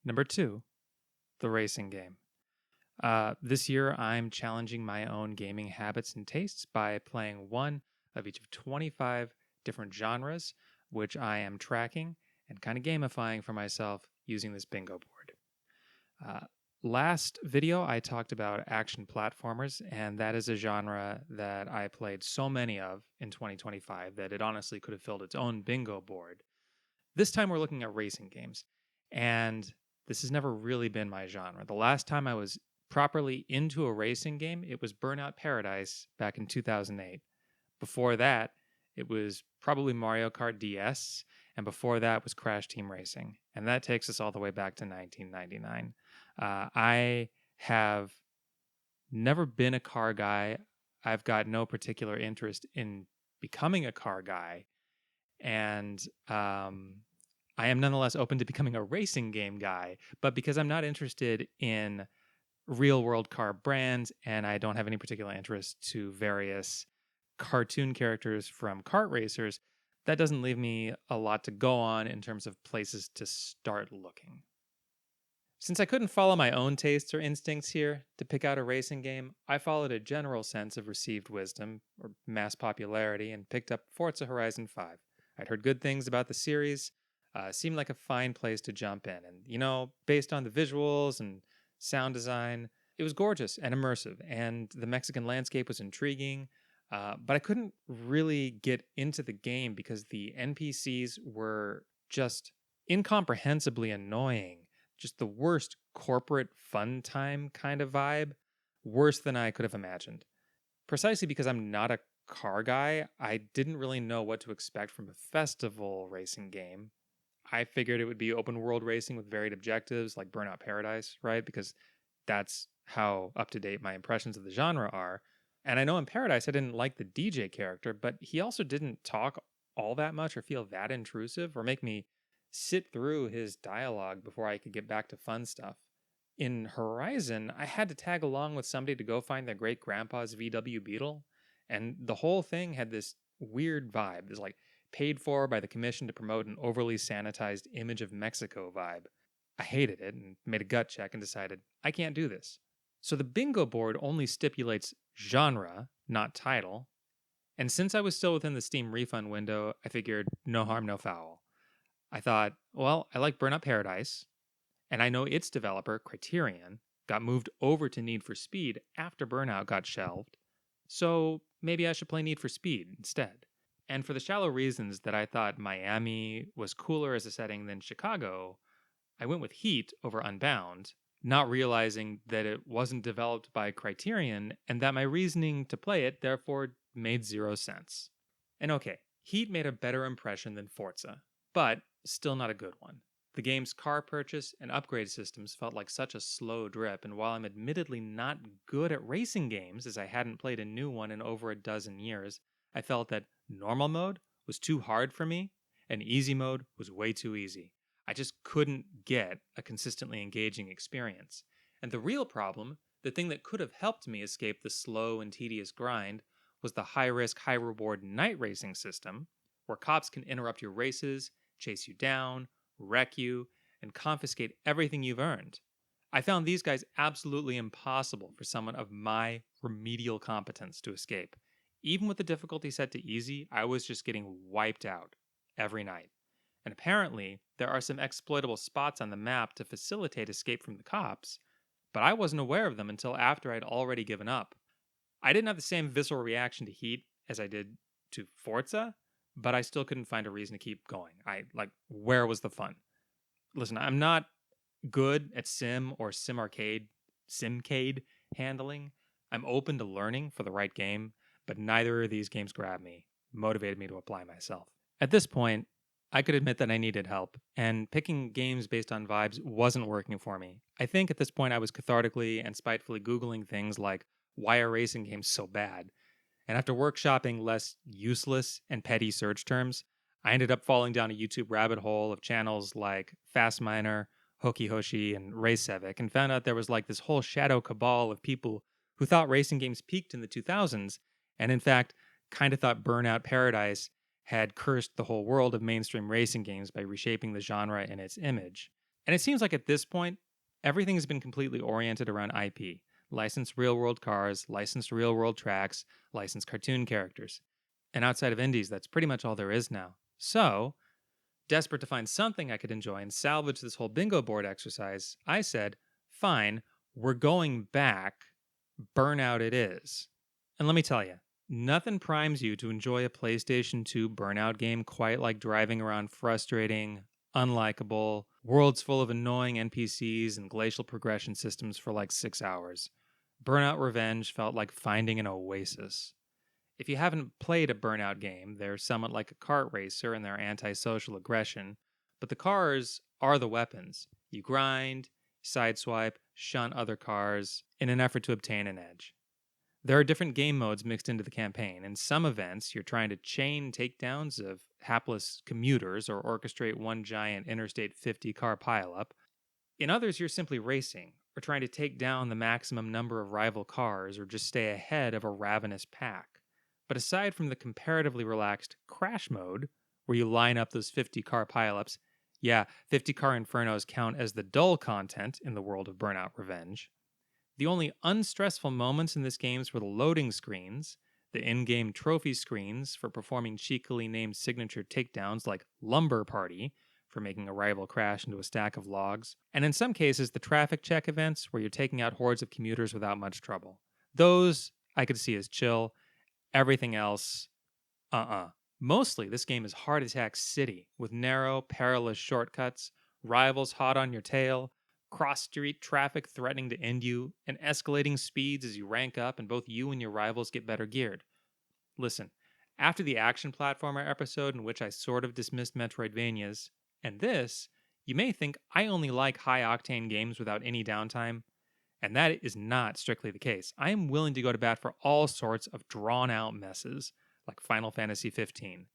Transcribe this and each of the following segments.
Number 2, the racing game. This year, I'm challenging my own gaming habits and tastes by playing one of each of 25 different genres, which I am tracking and kind of gamifying for myself using this bingo board. Uh, Last video, I talked about action platformers, and that is a genre that I played so many of in 2025 that it honestly could have filled its own bingo board. This time, we're looking at racing games, and this has never really been my genre. The last time I was properly into a racing game, it was Burnout Paradise back in 2008. Before that, it was probably Mario Kart DS, and before that was Crash Team Racing. And that takes us all the way back to 1999. I have never been a car guy. I've got no particular interest in becoming a car guy. And I am nonetheless open to becoming a racing game guy. But because I'm not interested in real world car brands and I don't have any particular interest to various cartoon characters from kart racers, that doesn't leave me a lot to go on in terms of places to start looking. Since I couldn't follow my own tastes or instincts here to pick out a racing game, I followed a general sense of received wisdom or mass popularity and picked up Forza Horizon 5. I'd heard good things about the series, seemed like a fine place to jump in. And, based on the visuals and sound design, it was gorgeous and immersive, and the Mexican landscape was intriguing. But I couldn't really get into the game because the NPCs were just incomprehensibly annoying. Just the worst corporate fun time kind of vibe, worse than I could have imagined. Precisely because I'm not a car guy, I didn't really know what to expect from a festival racing game. I figured it would be open world racing with varied objectives like Burnout Paradise, right? Because that's how up to date my impressions of the genre are. And I know in Paradise I didn't like the DJ character, but he also didn't talk all that much or feel that intrusive or make me sit through his dialogue before I could get back to fun stuff. In Horizon, I had to tag along with somebody to go find their great grandpa's VW Beetle, and the whole thing had this weird vibe. This like paid for by the commission to promote an overly sanitized image of Mexico vibe. I hated it and made a gut check and decided I can't do this. So the bingo board only stipulates genre, not title. And since I was still within the Steam refund window, I figured no harm, no foul. I thought, well, I like Burnout Paradise, and I know its developer, Criterion, got moved over to Need for Speed after Burnout got shelved, so maybe I should play Need for Speed instead. And for the shallow reasons that I thought Miami was cooler as a setting than Chicago, I went with Heat over Unbound, not realizing that it wasn't developed by Criterion and that my reasoning to play it therefore made zero sense. And okay, Heat made a better impression than Forza, but still not a good one. The game's car purchase and upgrade systems felt like such a slow drip, and while I'm admittedly not good at racing games, as I hadn't played a new one in over a dozen years, I felt that normal mode was too hard for me, and easy mode was way too easy. I just couldn't get a consistently engaging experience. And the real problem, the thing that could have helped me escape the slow and tedious grind, was the high risk, high reward night racing system, where cops can interrupt your races, chase you down, wreck you, and confiscate everything you've earned. I found these guys absolutely impossible for someone of my remedial competence to escape. Even with the difficulty set to easy, I was just getting wiped out every night. And apparently, there are some exploitable spots on the map to facilitate escape from the cops, but I wasn't aware of them until after I'd already given up. I didn't have the same visceral reaction to Heat as I did to Forza, but I still couldn't find a reason to keep going. Where was the fun? Listen, I'm not good at sim or simcade handling. I'm open to learning for the right game, but neither of these games grabbed me, motivated me to apply myself. At this point, I could admit that I needed help, and picking games based on vibes wasn't working for me. I think at this point I was cathartically and spitefully Googling things like, why are racing games so bad? And after workshopping less useless and petty search terms, I ended up falling down a YouTube rabbit hole of channels like Fast Miner, Hoki Hoshi, and Racevic, and found out there was like this whole shadow cabal of people who thought racing games peaked in the 2000s, and in fact, kind of thought Burnout Paradise had cursed the whole world of mainstream racing games by reshaping the genre in its image. And it seems like at this point, everything has been completely oriented around IP. Licensed real-world cars, licensed real-world tracks, licensed cartoon characters. And outside of indies, that's pretty much all there is now. So, desperate to find something I could enjoy and salvage this whole bingo board exercise, I said, fine, we're going back. Burnout it is. And let me tell you, nothing primes you to enjoy a PlayStation 2 Burnout game quite like driving around frustrating, unlikable, worlds full of annoying NPCs and glacial progression systems for like 6 hours. Burnout Revenge felt like finding an oasis. If you haven't played a Burnout game, they're somewhat like a kart racer in their antisocial aggression, but the cars are the weapons. You grind, sideswipe, shunt other cars in an effort to obtain an edge. There are different game modes mixed into the campaign. In some events, you're trying to chain takedowns of hapless commuters or orchestrate one giant Interstate 50 car pileup. In others, you're simply racing or trying to take down the maximum number of rival cars or just stay ahead of a ravenous pack. But aside from the comparatively relaxed crash mode, where you line up those 50 car pileups, yeah, 50 car infernos count as the dull content in the world of Burnout Revenge. The only unstressful moments in this game were the loading screens, the in-game trophy screens for performing cheekily named signature takedowns like Lumber Party for making a rival crash into a stack of logs, and in some cases the traffic check events where you're taking out hordes of commuters without much trouble. Those I could see as chill. Everything else, Mostly, this game is Heart Attack City, with narrow, perilous shortcuts, rivals hot on your tail, cross-street traffic threatening to end you, and escalating speeds as you rank up and both you and your rivals get better geared. Listen, after the action platformer episode in which I sort of dismissed Metroidvanias, and this, you may think I only like high-octane games without any downtime. And that is not strictly the case. I am willing to go to bat for all sorts of drawn-out messes, like Final Fantasy XV.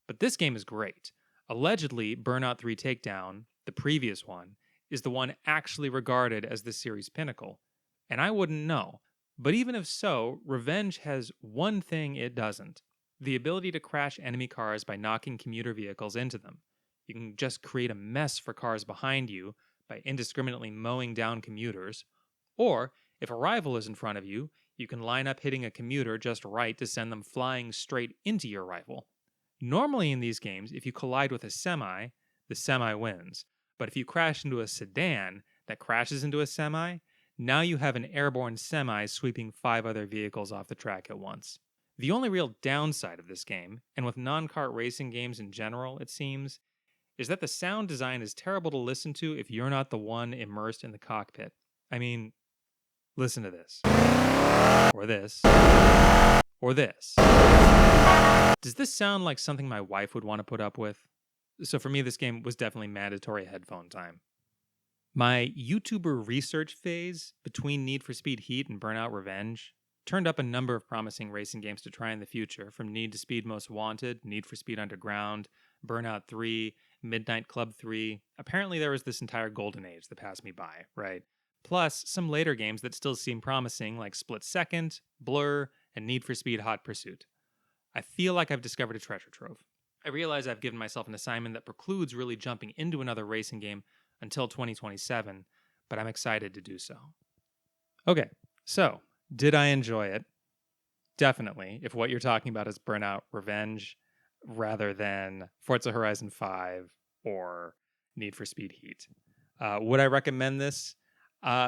But this game is great. Allegedly, Burnout 3 Takedown, the previous one, is the one actually regarded as the series' pinnacle. And I wouldn't know. But even if so, Revenge has one thing it doesn't: the ability to crash enemy cars by knocking commuter vehicles into them. You can just create a mess for cars behind you by indiscriminately mowing down commuters. Or, if a rival is in front of you, you can line up hitting a commuter just right to send them flying straight into your rival. Normally in these games, if you collide with a semi, the semi wins. But if you crash into a sedan that crashes into a semi, now you have an airborne semi sweeping 5 other vehicles off the track at once. The only real downside of this game, and with non-kart racing games in general, it seems, is that the sound design is terrible to listen to if you're not the one immersed in the cockpit. I mean, listen to this. Or this. Or this. Does this sound like something my wife would want to put up with? So for me, this game was definitely mandatory headphone time. My YouTuber research phase between Need for Speed Heat and Burnout Revenge turned up a number of promising racing games to try in the future, from Need to Speed Most Wanted, Need for Speed Underground, Burnout 3, Midnight Club 3. Apparently there was this entire golden age that passed me by, right? Plus some later games that still seem promising, like Split Second, Blur, and Need for Speed Hot Pursuit. I feel like I've discovered a treasure trove. I realize I've given myself an assignment that precludes really jumping into another racing game until 2027, but I'm excited to do so. Okay, so did I enjoy it? Definitely, if what you're talking about is Burnout Revenge rather than Forza Horizon 5 or Need for Speed Heat. Would I recommend this?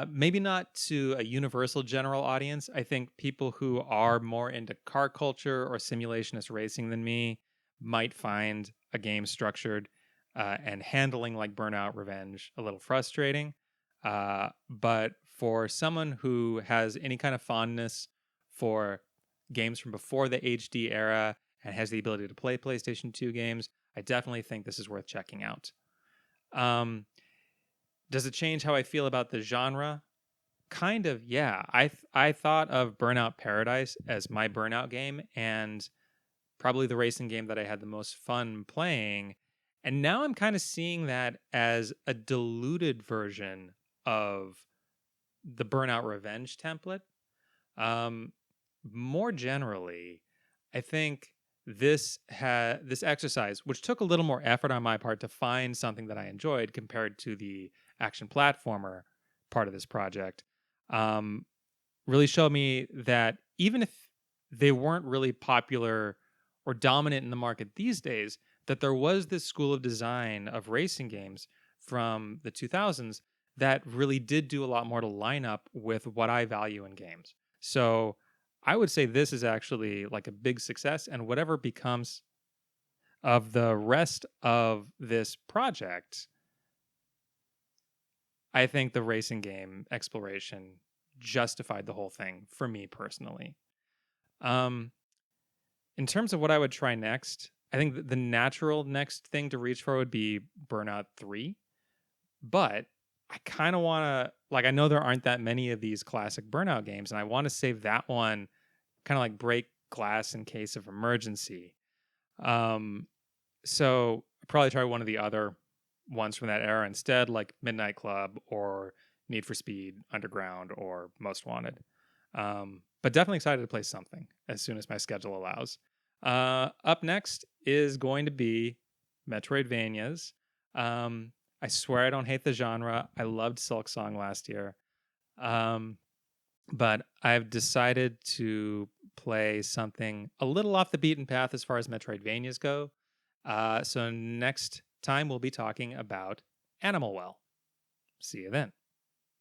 Maybe not to a universal general audience. I think people who are more into car culture or simulationist racing than me might find a game structured and handling like Burnout Revenge a little frustrating. But for someone who has any kind of fondness for games from before the HD era and has the ability to play PlayStation 2 games, I definitely think this is worth checking out. Does it change how I feel about the genre? Kind of, yeah. I thought of Burnout Paradise as my Burnout game and probably the racing game that I had the most fun playing. And now I'm kind of seeing that as a diluted version of the Burnout Revenge template. More generally, I think this exercise, which took a little more effort on my part to find something that I enjoyed compared to the action platformer part of this project, um, really showed me that even if they weren't really popular or dominant in the market these days, that there was this school of design of racing games from the 2000s that really did do a lot more to line up with what I value in games. So I would say this is actually like a big success, and whatever becomes of the rest of this project, I think the racing game exploration justified the whole thing for me personally. Um, in terms of what I would try next, I think the natural next thing to reach for would be Burnout 3. But I kind of want to, like, I know there aren't that many of these classic Burnout games, and I want to save that one kind of like break glass in case of emergency. Um, so I'd probably try one of the other ones from that era instead, like Midnight Club or Need for Speed Underground or Most Wanted. But definitely excited to play something as soon as my schedule allows. Up next is going to be Metroidvanias. I swear I don't hate the genre. I loved Silk Song last year. Um, but I've decided to play something a little off the beaten path as far as Metroidvanias go. So next time we'll be talking about Animal Well. See you then.